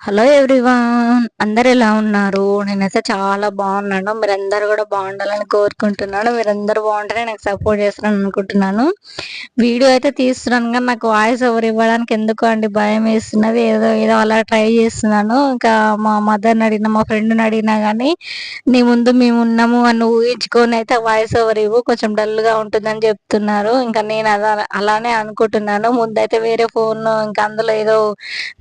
Hello everyone, అందరు ఎలా ఉన్నారు? నేనైతే చాలా బాగున్నాను. మీరందరూ కూడా బాగుండాలని కోరుకుంటున్నాను. మీరందరూ బాగుంటేనే నాకు సపోర్ట్ చేస్తారని అనుకుంటున్నాను. వీడియో అయితే తీస్తున్నాను కానీ నాకు వాయిస్ ఓవర్ ఇవ్వడానికి ఎందుకు అండి భయం వేస్తున్నది. ఏదో ఏదో అలా ట్రై చేస్తున్నాను. ఇంకా మా మదర్ని అడిగినా, మా ఫ్రెండ్ని అడిగినా కానీ నీ ముందు మేము ఉన్నాము అని ఊహించుకొని అయితే వాయిస్ ఓవర్ ఇవ్వు, కొంచెం డల్గా ఉంటుందని చెప్తున్నారు. ఇంకా నేను అలానే అనుకుంటున్నాను. ముందైతే వేరే ఫోన్ ఇంకా అందులో ఏదో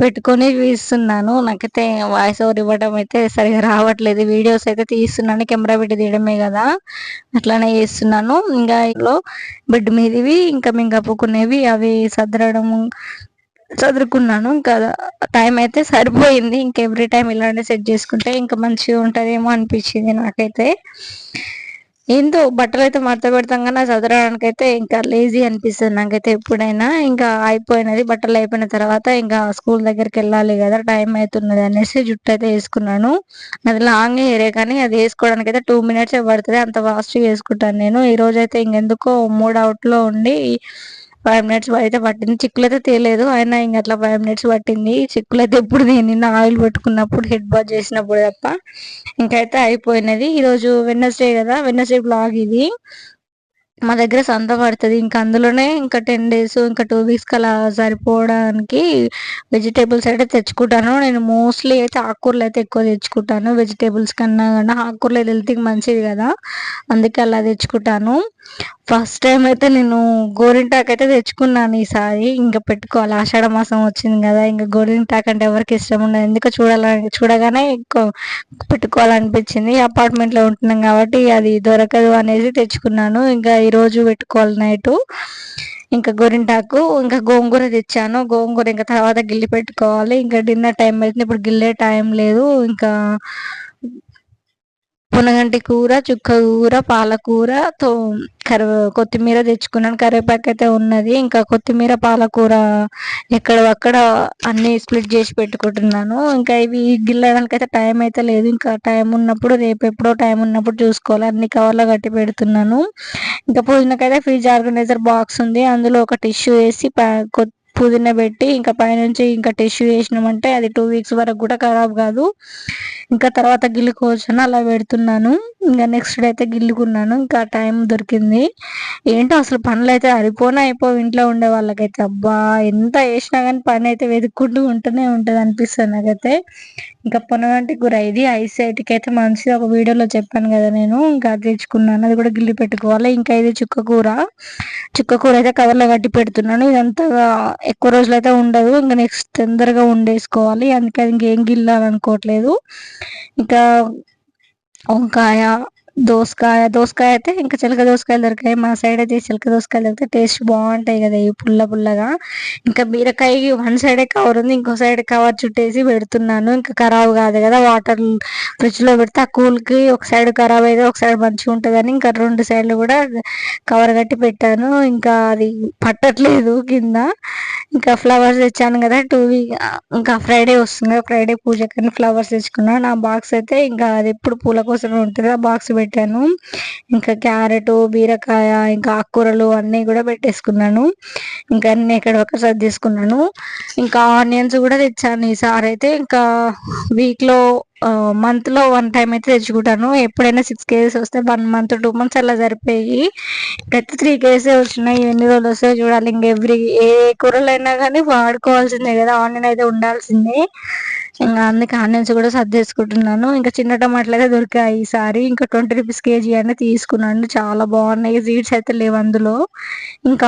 పెట్టుకొని ఇస్తున్నాను. నాకైతే వాయిస్ ఓవర్ ఇవ్వడం అయితే సరిగా రావట్లేదు. వీడియోస్ అయితే తీస్తున్నాను, కెమెరా పెట్టి తీయడమే కదా, అట్లానే చేస్తున్నాను. ఇంకా ఇంట్లో బెడ్ మీదవి ఇంకా మేము కప్పుకునేవి అవి చదువుకున్నాను. ఇంకా టైం అయితే సరిపోయింది. ఇంకా ఎవ్రీ టైం ఇలానే సెట్ చేసుకుంటే ఇంకా మంచిగా ఉంటుందేమో అనిపించింది నాకైతే. ఏందో బట్టలు అయితే మడత పెడతాం కానీ చదవడానికి అయితే ఇంకా లేజీ అనిపిస్తుంది నాకైతే ఎప్పుడైనా. ఇంకా అయిపోయినది, బట్టలు అయిపోయిన తర్వాత ఇంకా స్కూల్ దగ్గరికి వెళ్ళాలి కదా, టైం అవుతున్నది అనేసి జుట్టు అయితే వేసుకున్నాను. అది లాంగ్ హెయిరే కానీ అది వేసుకోవడానికి అయితే 2 minutes పడుతుంది. అంత ఫాస్ట్గా వేసుకుంటాను నేను. ఈ రోజు అయితే ఇంకెందుకో మూడ్ అవుట్లో ఉండి 5 minutes అయితే పట్టింది. చిక్కులు అయితే తేలేదు, అయినా ఇంక అట్లా 5 minutes పట్టింది. చిక్కులు అయితే ఎప్పుడు నేను నిన్న ఆయిల్ పెట్టుకున్నప్పుడు, హెడ్ బాత్ చేసినప్పుడు తప్ప. ఇంకైతే అయిపోయినది. ఈరోజు వెడ్నెస్డే కదా, వెడ్నెస్డే బ్లాగ్ ఇది. మా దగ్గర సంత పడుతుంది. ఇంకా అందులోనే ఇంకా 10 days ఇంకా 2 weeks అలా సరిపోవడానికి వెజిటేబుల్స్ అయితే తెచ్చుకుంటాను. నేను మోస్ట్లీ అయితే ఆకుకూరలు అయితే ఎక్కువ తెచ్చుకుంటాను. వెజిటేబుల్స్ కన్నా కన్నా ఆకుకూరలు హెల్త్కి మంచిది కదా, అందుకే అలా తెచ్చుకుంటాను. ఫస్ట్ టైం అయితే నేను గోరింటాకు అయితే తెచ్చుకున్నాను ఈసారి. ఇంకా పెట్టుకోవాలి, ఆషాఢ మాసం వచ్చింది కదా, ఇంకా గోరింటాకు అంటే ఎవరికి ఇష్టం ఉండదు. ఎందుకు చూడగానే పెట్టుకోవాలనిపించింది. అపార్ట్మెంట్లో ఉంటున్నాం కాబట్టి అది దొరకదు అనేసి తెచ్చుకున్నాను. ఇంకా ఈరోజు పెట్టుకోవాలి నైటు. ఇంకా గోరింటాకు ఇంకా గోంగూర తెచ్చాను. గోంగూర ఇంకా తర్వాత గిల్లి పెట్టుకోవాలి. ఇంకా డిన్నర్ టైం అవుతుంది, ఇప్పుడు గిల్లే టైం లేదు. ఇంకా పునగంటి కూర, చుక్క కూర, పాలకూరతో కొత్తిమీర తెచ్చుకున్నాను. కరివేపాకు అయితే ఉన్నది. ఇంకా కొత్తిమీర, పాలకూర ఎక్కడ అన్ని స్ప్లిట్ చేసి పెట్టుకుంటున్నాను. ఇంకా ఇవి గిల్లడానికి అయితే టైం అయితే లేదు. ఇంకా టైం ఉన్నప్పుడు, రేపు ఎప్పుడో టైం ఉన్నప్పుడు చూసుకోవాలి. అన్ని కవర్లో కట్టి పెడుతున్నాను. ఇంకా పుదీనాకైతే ఫ్రిడ్జ్ ఆర్గనైజర్ బాక్స్ ఉంది, అందులో ఒక టిష్యూ వేసి పుదీనా పెట్టి ఇంకా పైనుంచి ఇంకా టిష్యూ వేసినామంటే అది 2 weeks వరకు కూడా ఖరాబ్ కాదు. ఇంకా తర్వాత గిల్లుకోవచ్చు అని అలా పెడుతున్నాను. ఇంకా నెక్స్ట్ డే అయితే గిల్లుకున్నాను. ఇంకా టైం దొరికింది. ఏంటో అసలు పనులు అయితే అయిపోవు ఇంట్లో ఉండే వాళ్ళకైతే. అబ్బా, ఎంత వేసినా కానీ పని అయితే వెతుక్కుంటూ ఉంటూనే ఉంటుంది అనిపిస్తుంది నాకైతే. ఇంకా పొనగంటి కూర ఇది ఐసైట్కి అయితే మంచిది, ఒక వీడియోలో చెప్పాను కదా నేను. ఇంకా అది తెచ్చుకున్నాను, అది కూడా గిల్లి పెట్టుకోవాలి. ఇంకా ఇది చుక్క కూర అయితే కవర్లో కట్టి పెడుతున్నాను. ఇదంతా ఎక్కువ రోజులు అయితే ఉండదు, ఇంకా నెక్స్ట్ తొందరగా వండేసుకోవాలి. అందుకే అది ఇంకేం గిల్లాలనుకోవట్లేదు. ఇంకా వంకాయ, దోసకాయ అయితే ఇంకా చిలక దోసకాయలు దొరికాయి మా సైడ్. అయితే చిలక దోసకాయలు దొరికితే టేస్ట్ బాగుంటాయి కదా, ఈ పుల్లగా. ఇంకా బీరకాయ వన్ సైడే కవర్ ఉంది, ఇంకో సైడ్ కవర్ చుట్టేసి పెడుతున్నాను. ఇంకా ఖరాబ్ కాదు కదా, వాటర్ ఫ్రిడ్జ్లో పెడితే ఆ కూల్కి ఒక సైడ్ ఖరాబ్ అయితే ఒక సైడ్ మంచిగా ఉంటుందని ఇంకా 2 sides కూడా కవర్ కట్టి పెట్టాను. ఇంకా అది పట్టట్లేదు కింద. ఇంకా ఫ్లవర్స్ తెచ్చాను కదా, ఇంకా ఫ్రైడే వస్తుంది కదా, ఫ్రైడే పూజకని ఫ్లవర్స్ తెచ్చుకున్నాను. నా బాక్స్ అయితే ఇంకా అది ఎప్పుడు పూల కోసమే ఉంటుంది, ఆ బాక్స్ పెట్టాను. ఇంకా క్యారెట్, బీరకాయ, ఇంకా ఆకుకూరలు అన్నీ కూడా పెట్టేసుకున్నాను. ఇంకా అన్నీ ఎక్కడ ఒక సర్దేసుకున్నాను. ఇంకా ఆనియన్స్ కూడా తెచ్చాను ఈసారి అయితే. ఇంకా వీక్లో మంత్లో 1 time అయితే తెచ్చుకుంటాను. ఎప్పుడైనా 6 kgs వస్తే 1 month 2 months అలా సరిపోయి. ఇక్కడైతే 3 kgs వచ్చినాయి. ఎన్ని రోజులు వస్తాయో చూడాలి. ఇంక ఏ కూరలు అయినా కానీ వాడుకోవాల్సిందే కదా, ఆనియన్ అయితే ఉండాల్సిందే. ఇంకా అందుకే ఆనియన్స్ కూడా సర్దేసుకుంటున్నాను. ఇంకా చిన్న టమాటాలు అయితే దొరికాయి ఈసారి. ఇంకా 20 rupees kg అని తీసుకున్నాను, చాలా బాగున్నాయి. సీడ్స్ అయితే లేవు అందులో. ఇంకా